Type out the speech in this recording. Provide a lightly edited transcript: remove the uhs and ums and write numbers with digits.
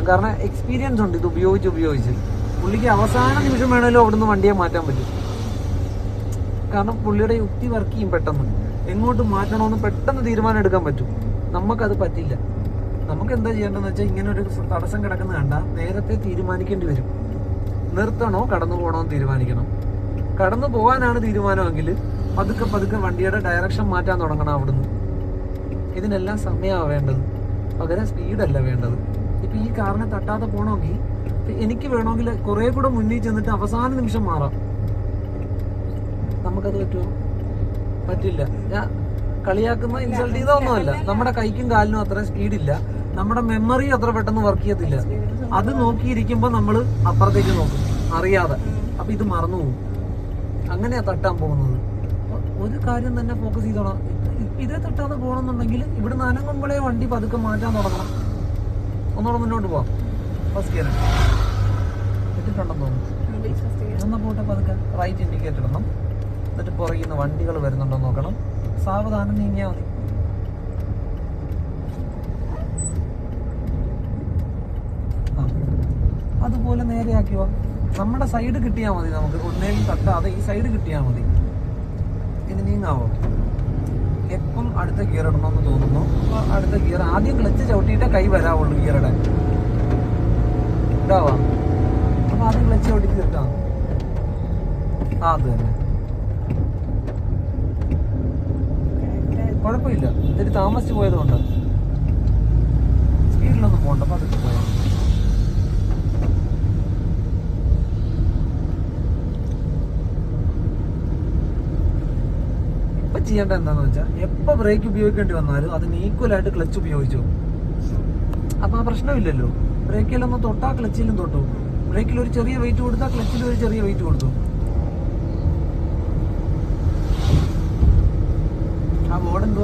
കാരണം എക്സ്പീരിയൻസ് ഉണ്ട് ഇത് ഉപയോഗിച്ച് പുള്ളിക്ക് അവസാന നിമിഷം വേണമല്ലോ അവിടുന്ന് വണ്ടിയെ മാറ്റാൻ പറ്റും. കാരണം പുള്ളിയുടെ യുക്തി വർക്ക് ചെയ്യും. പെട്ടെന്ന് എങ്ങോട്ട് മാറ്റണമെന്ന് പെട്ടെന്ന് തീരുമാനം എടുക്കാൻ പറ്റും. നമുക്കത് പറ്റില്ല. നമുക്ക് എന്താ ചെയ്യേണ്ടതെന്ന് വെച്ചാൽ ഇങ്ങനെ ഒരു തടസ്സം കിടക്കുന്ന കണ്ട നേരത്തെ തീരുമാനിക്കേണ്ടി വരും. നിർത്തണോ കടന്നു പോകണോ എന്ന് തീരുമാനിക്കണം. കടന്നു പോകാനാണ് തീരുമാനമെങ്കിൽ പതുക്കെ വണ്ടിയുടെ ഡയറക്ഷൻ മാറ്റാൻ തുടങ്ങണം അവിടുന്ന്. ഇതിനെല്ലാം സമയമാണ് വേണ്ടത്, പകരം സ്പീഡല്ല വേണ്ടത്. ഇപ്പൊ ഈ കാറിനെ തട്ടാതെ പോകണമെങ്കിൽ എനിക്ക് വേണമെങ്കിൽ കുറെ കൂടെ മുന്നിൽ ചെന്നിട്ട് അവസാന നിമിഷം മാറാം. നമുക്കത് പറ്റുമോ? പറ്റില്ല. ഞാൻ കളിയാക്കുന്ന ഇൻസൾട്ട് ചെയ്തൊന്നുമല്ല. നമ്മുടെ കൈക്കും കാലിനും അത്ര സ്പീഡില്ല, നമ്മുടെ മെമ്മറി അത്ര പെട്ടെന്ന് വർക്ക് ചെയ്യത്തില്ല. അത് നോക്കിയിരിക്കുമ്പോൾ നമ്മൾ അപ്പുറത്തേക്ക് നോക്കും അറിയാതെ, അപ്പൊ ഇത് മറന്നു പോകും. അങ്ങനെയാ തട്ടാൻ പോകുന്നത്. ഒരു കാര്യം തന്നെ ഫോക്കസ് ചെയ്തോണം. ഇതേ തട്ടാതെ പോകണമെന്നുണ്ടെങ്കിൽ ഇവിടുന്ന് അനങ്ങുമ്പോഴേ വണ്ടി പതുക്കെ മാറ്റാൻ തുടങ്ങണം. ഒന്നുകൂടെ മുന്നോട്ട് പോവാം. ഫസ്റ്റ് ഗിയർ ഇട്ടിട്ടുണ്ടെന്ന് തോന്നുന്നു. ഒന്ന് പോട്ടെ പതുക്കെ. റൈറ്റ് ഇൻഡിക്കേറ്റർ ഇടണം. എന്നിട്ട് പുറകിൽ നിന്ന് വണ്ടികൾ വരുന്നുണ്ടോ നോക്കണം. സാവധാനം നീങ്ങിയാൽ മതി. അതുപോലെ നേരെയാക്കിയോ. നമ്മുടെ സൈഡ് കിട്ടിയാൽ മതി. നമുക്ക് ഒന്നേലും തട്ടാതെ ഈ സൈഡ് കിട്ടിയാൽ മതി. ഇനി നീങ്ങാവോ? എപ്പം അടുത്ത ഗിയർ ഇടണമെന്ന് തോന്നുന്നു. അടുത്ത ഗിയർ ആദ്യം ക്ലച്ച് ചവിട്ടിയിട്ടേ കൈ വരാവുള്ളൂ. ഗിയറുടെ ഇടാവാ. അപ്പൊ ആദ്യം ക്ലച്ച് ചവിട്ടി തീർക്കാം. അത് തന്നെ കുഴപ്പമില്ല. ഇത്തിരി താമസിച്ച് പോയത് കൊണ്ട് സ്പീഡിലൊന്നും പോകണ്ട. അപ്പൊ അതൊക്കെ പോയാൽ ഇപ്പൊ ചെയ്യേണ്ട എന്താന്ന് വെച്ചാൽ എപ്പോ ബ്രേക്ക് ഉപയോഗിക്കേണ്ടി വന്നാലും അതിന് ഈക്വൽ ആയിട്ട് ക്ലച്ച് ഉപയോഗിച്ചു. അപ്പൊ ആ പ്രശ്നമില്ലല്ലോ. ബ്രേക്കിലൊന്ന് തൊട്ടാ ക്ലച്ചിലും തൊട്ടു. ബ്രേക്കിൽ ഒരു ചെറിയ വെയിറ്റ് കൊടുത്താൽ ക്ലച്ചിൽ ഒരു ചെറിയ വെയിറ്റ് കൊടുത്തു. ആ ബോർഡ് എന്തോ